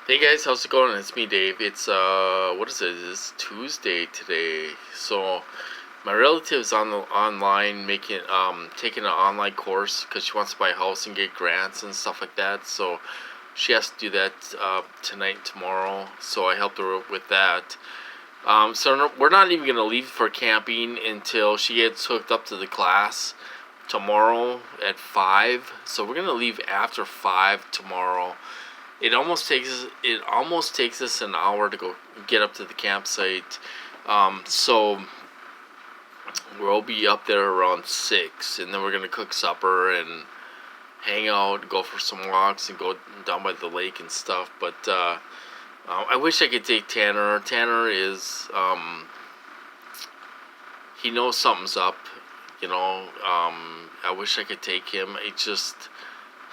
Hey guys, how's it going? It's me, Dave. It's what is it? It's Tuesday today. So my relative's on the online making taking an online course because she wants to buy a house and get grants and stuff like that. So she has to do that tonight and tomorrow. So I helped her with that. We're not even gonna leave for camping until she gets hooked up to the class tomorrow at 5. So we're gonna leave after 5 tomorrow. It almost takes us an hour to go get up to the campsite. So we'll be up there around 6, and then we're gonna cook supper and hang out, go for some walks, and go down by the lake and stuff. But I wish I could take Tanner. Tanner is he knows something's up. I wish I could take him. It just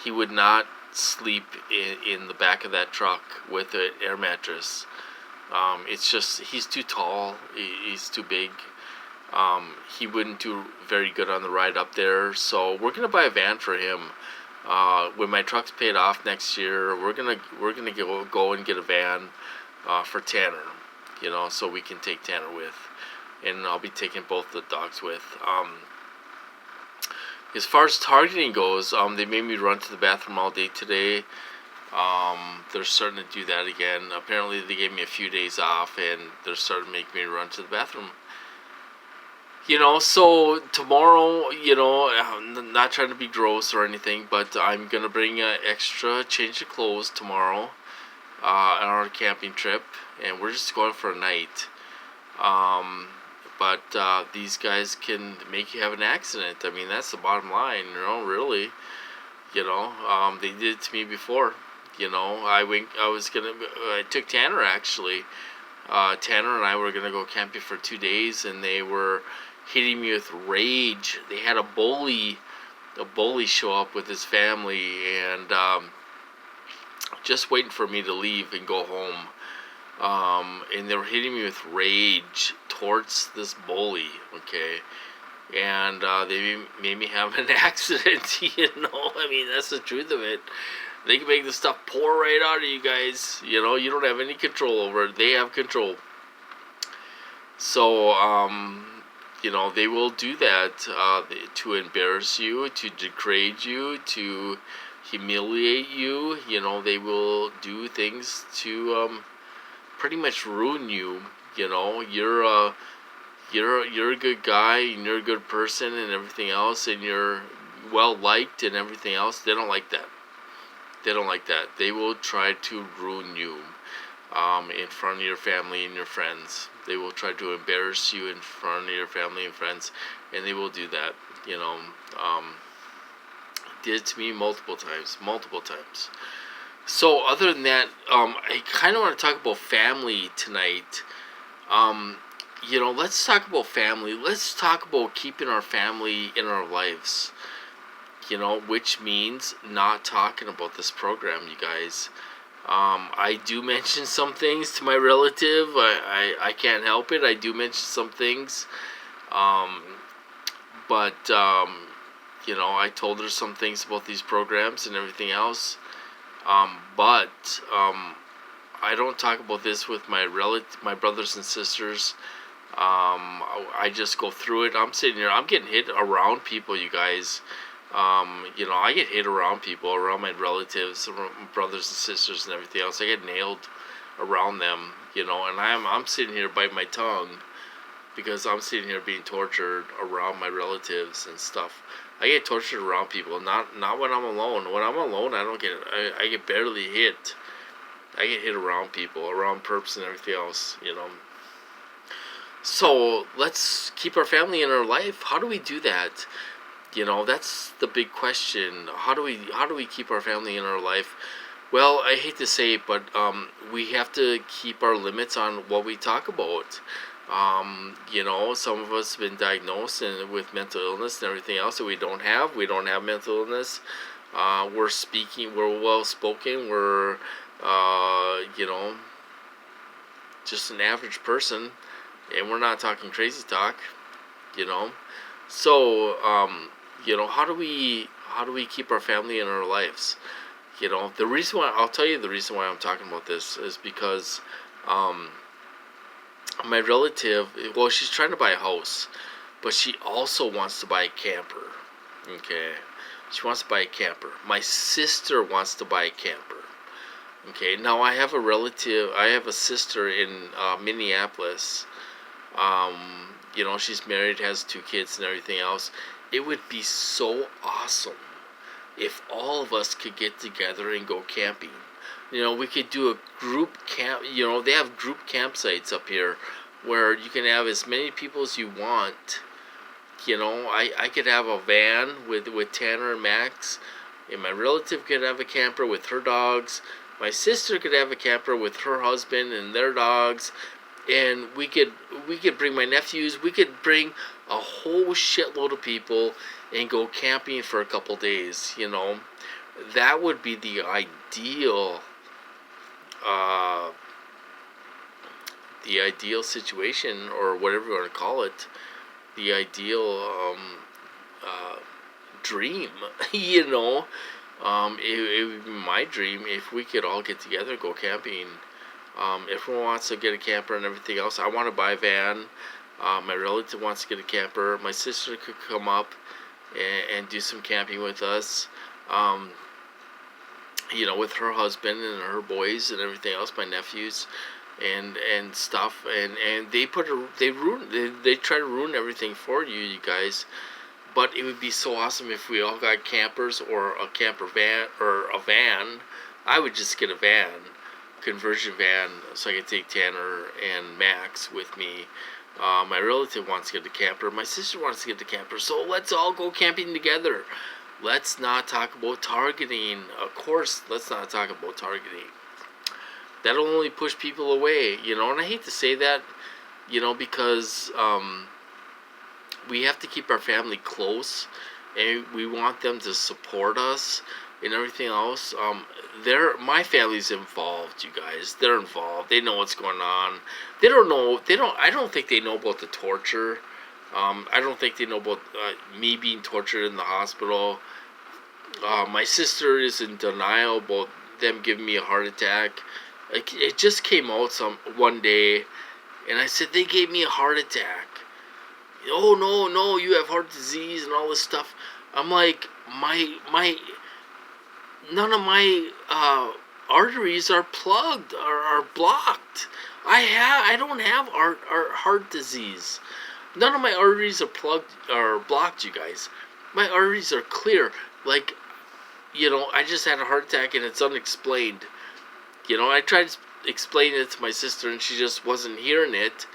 he would not sleep in the back of that truck with an air mattress. It's just he's too tall. He's too big. He wouldn't do very good on the ride up there. So we're gonna buy a van for him. When my truck's paid off next year, we're gonna go and get a van for Tanner. So we can take Tanner with, and I'll be taking both the dogs with. As far as targeting goes, they made me run to the bathroom all day today. They're starting to do that again. Apparently, they gave me a few days off, and they're starting to make me run to the bathroom. So tomorrow, I'm not trying to be gross or anything, but I'm gonna bring an extra change of clothes tomorrow on our camping trip, and we're just going for a night. Um, but these guys can make you have an accident. I mean, that's the bottom line, really. They did it to me before. I took Tanner actually. Tanner and I were gonna go camping for 2 days, and they were hitting me with rage. They had a bully show up with his family, and just waiting for me to leave and go home. And they were hitting me with rage towards this bully, okay? And they made me have an accident, I mean, that's the truth of it. They can make this stuff pour right out of you guys. You don't have any control over it. They have control. So, they will do that to embarrass you, to degrade you, to humiliate you. They will do things to pretty much ruin you. You're a good guy, and you're a good person and everything else, and you're well liked and everything else. They don't like that. They will try to ruin you in front of your family and your friends. They will try to embarrass you in front of your family and friends, and they will do that. Did it to me multiple times. So other than that, I kind of want to talk about family tonight. Let's talk about family. Let's talk about keeping our family in our lives. Which means not talking about this program, you guys. I do mention some things to my relative. I can't help it. I do mention some things. But I told her some things about these programs and everything else. But I don't talk about this with my brothers and sisters. I just go through it. I'm sitting here. I'm getting hit around people, you guys. I get hit around people, around my relatives, around my brothers and sisters and everything else. I get nailed around them, and I'm sitting here biting my tongue because I'm sitting here being tortured around my relatives and stuff. I get tortured around people, not when I'm alone. When I'm alone, I get barely hit. I get hit around people, around perps and everything else. So let's keep our family in our life. How do we do that? That's the big question. How do we keep our family in our life? Well, I hate to say it, but we have to keep our limits on what we talk about. Some of us have been diagnosed with mental illness and everything else that we don't have. We don't have mental illness. We're well spoken. We're, just an average person, and we're not talking crazy talk. You know, so how do we keep our family in our lives? The reason why I'll tell you the reason why I'm talking about this is because um, my relative, well, she's trying to buy a house, but she also wants to buy a camper. Okay, she wants to buy a camper. My sister wants to buy a camper. Okay, now I have a sister in Minneapolis. She's married, has 2 kids and everything else. It would be so awesome if all of us could get together and go camping. We could do a group camp. They have group campsites up here where you can have as many people as you want. I could have a van with Tanner and Max, and my relative could have a camper with her dogs. My sister could have a camper with her husband and their dogs, and we could bring my nephews. We could bring a whole shitload of people and go camping for a couple days. That would be the ideal situation, or whatever you want to call it, the ideal dream. It would be my dream if we could all get together and go camping. Everyone wants to get a camper and everything else. I want to buy a van. My relative wants to get a camper. My sister could come up and do some camping with us. With her husband and her boys and everything else, my nephews and stuff. And they try to ruin everything for you guys. But it would be so awesome if we all got campers or a camper van or a van. I would just get a van, conversion van, so I could take Tanner and Max with me. My relative wants to get a camper. My sister wants to get the camper. So let's all go camping together. Let's not talk about targeting. Of course, let's not talk about targeting. That'll only push people away, and I hate to say that, because we have to keep our family close, and we want them to support us and everything else. My family's involved, you guys. They're involved. They know what's going on. I don't think they know about the torture. I don't think they know about me being tortured in the hospital. My sister is in denial about them giving me a heart attack. It just came out one day, and I said, they gave me a heart attack. Oh, no, you have heart disease and all this stuff. I'm like, none of my arteries are plugged or are blocked. I don't have heart disease. None of my arteries are plugged or blocked, you guys. My arteries are clear. I just had a heart attack and it's unexplained. I tried to explain it to my sister and she just wasn't hearing it.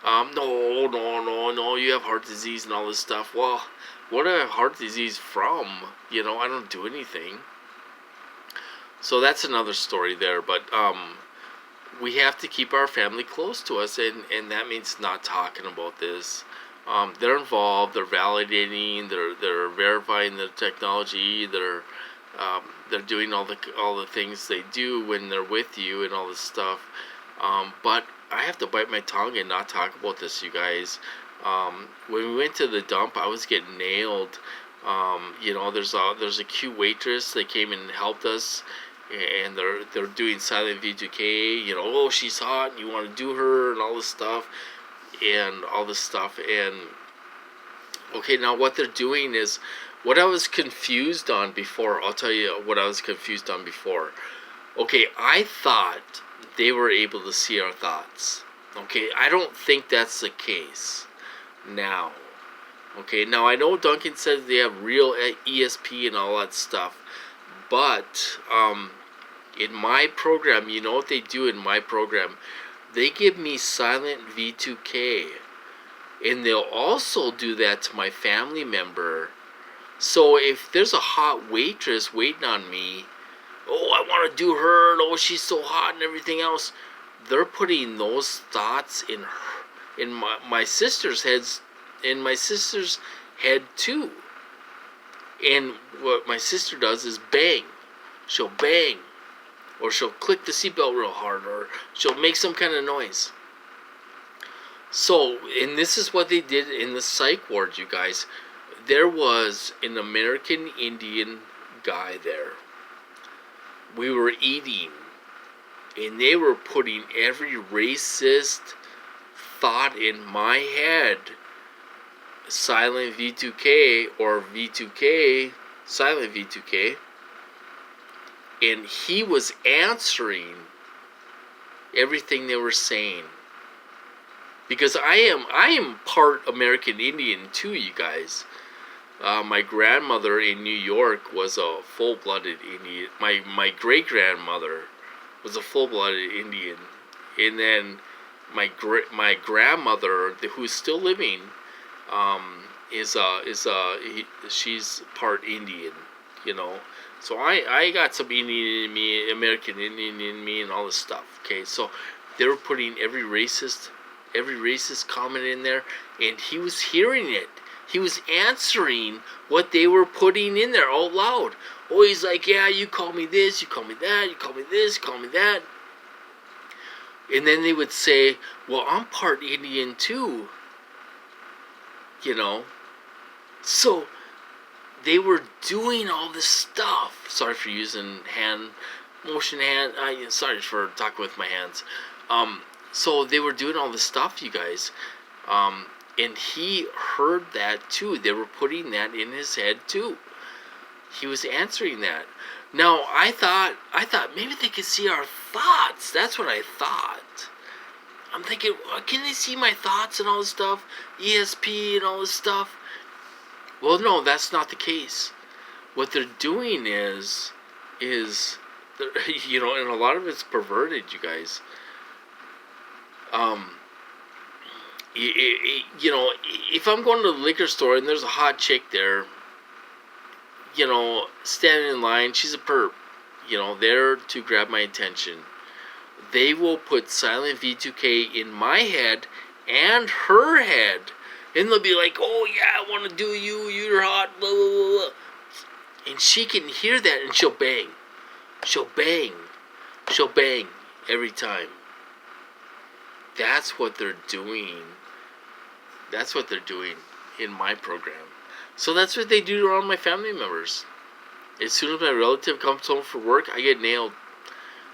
No, you have heart disease and all this stuff. Well, what do I have heart disease from? I don't do anything. So that's another story there, but we have to keep our family close to us, and that means not talking about this. They're involved, they're validating, they're verifying the technology, they're doing all the things they do when they're with you and all this stuff. But I have to bite my tongue and not talk about this, you guys. When we went to the dump, I was getting nailed. There's a cute waitress that came and helped us, and they're doing silent V2K. Oh, she's hot, and you want to do her, and all this stuff. And okay, now what they're doing is what I was confused on before. I'll tell you what I was confused on before. Okay, I thought they were able to see our thoughts. Okay, I don't think that's the case now. Okay, now I know Duncan says they have real ESP and all that stuff, but in my program, you know what they do in my program? They give me silent V2K, and they'll also do that to my family member. So if there's a hot waitress waiting on me, oh, I want to do her, and oh, she's so hot and everything else, they're putting those thoughts in my sister's heads, in my sister's head too. And what my sister does is bang. She'll bang, or she'll click the seatbelt real hard, or she'll make some kind of noise. So, and this is what they did in the psych ward, you guys. There was an American Indian guy there. we were eating, and they were putting every racist thought in my head. Silent V2K or V2K, silent V2K, and he was answering everything they were saying. Because I am part American Indian too, you guys. My grandmother in New York was a full-blooded Indian. My great-grandmother was a full-blooded Indian, and then my grandmother, who's still living, she's part Indian, you know. So I got some Indian in me, American Indian in me, and all this stuff. Okay, so they were putting every racist comment in there, and he was hearing it. He was answering what they were putting in there out loud. Oh, he's like, yeah, you call me this, you call me that, you call me this, you call me that. And then they would say, well, I'm part Indian too. You know? So they were doing all this stuff. Sorry for using motion hand. Sorry for talking with my hands. So they were doing all this stuff, you guys. And he heard that too. They were putting that in his head too. He was answering that. Now, I thought maybe they could see our thoughts. That's what I thought. I'm thinking, can they see my thoughts and all this stuff? ESP and all this stuff? Well, no, that's not the case. What they're doing is you know, and a lot of it's perverted, you guys. You know, if I'm going to the liquor store and there's a hot chick there, you know, standing in line, she's a perp, you know, there to grab my attention. They will put silent V2K in my head and her head. And they'll be like, oh yeah, I want to do you, you're hot, blah, blah, blah, blah. And she can hear that and she'll bang. She'll bang. She'll bang every time. That's what they're doing. That's what they're doing in my program. So that's what they do around my family members. As soon as my relative comes home from work, I get nailed.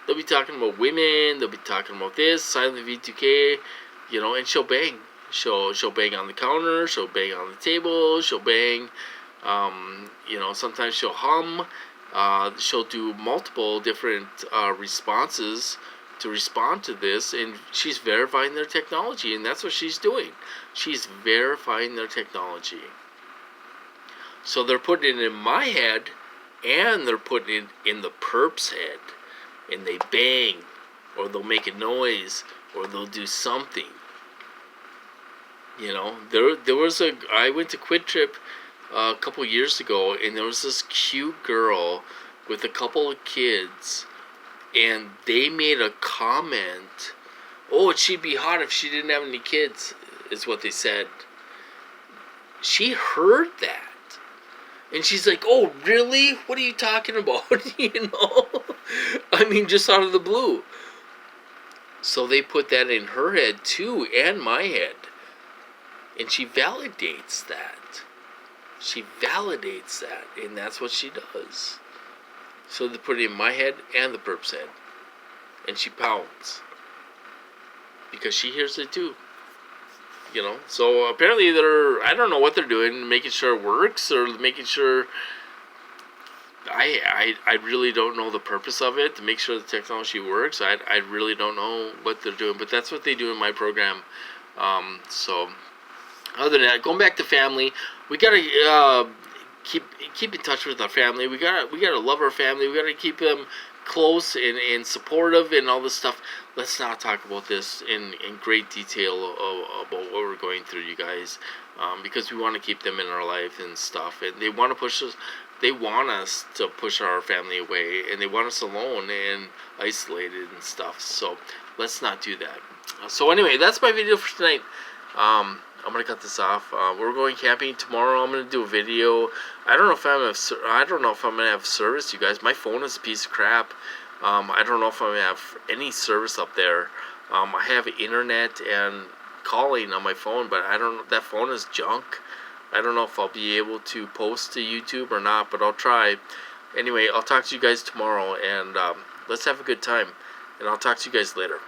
They'll be talking about women, they'll be talking about this, silent V2K, you know, and she'll bang. She'll bang on the counter, she'll bang on the table, she'll bang, you know, sometimes she'll hum, she'll do multiple different responses to respond to this, and she's verifying their technology, and that's what she's doing. She's verifying their technology. So they're putting it in my head, and they're putting it in the perp's head, and they bang, or they'll make a noise, or they'll do something. You know, I went to Quid Trip a couple years ago, and there was this cute girl with a couple of kids, and they made a comment, oh, she'd be hot if she didn't have any kids, is what they said. She heard that. And she's like, oh, really? What are you talking about? You know? I mean, just out of the blue. So they put that in her head too, and my head. And she validates that. She validates that, and that's what she does. So they put it in my head and the perp's head. And she pounds. Because she hears it too. You know, so apparently I don't know what they're doing, making sure it works, or making sure, I really don't know the purpose of it, to make sure the technology works. I really don't know what they're doing, but that's what they do in my program. So, other than that, going back to family, we gotta keep in touch with our family. We gotta love our family. We gotta keep them close and supportive and all this stuff. Let's not talk about this in great detail about what we're going through, you guys, because we want to keep them in our life and stuff, and they want to push us. They want us to push our family away, and they want us alone and isolated and stuff. So let's not do that. So anyway, that's my video for tonight. I'm gonna cut this off. We're going camping tomorrow. I'm gonna do a video. I don't know if I'm gonna have service, you guys. My phone is a piece of crap. I don't know if I'm gonna have any service up there. I have internet and calling on my phone, but I don't. That phone is junk. I don't know if I'll be able to post to YouTube or not, but I'll try. Anyway, I'll talk to you guys tomorrow, and let's have a good time. And I'll talk to you guys later.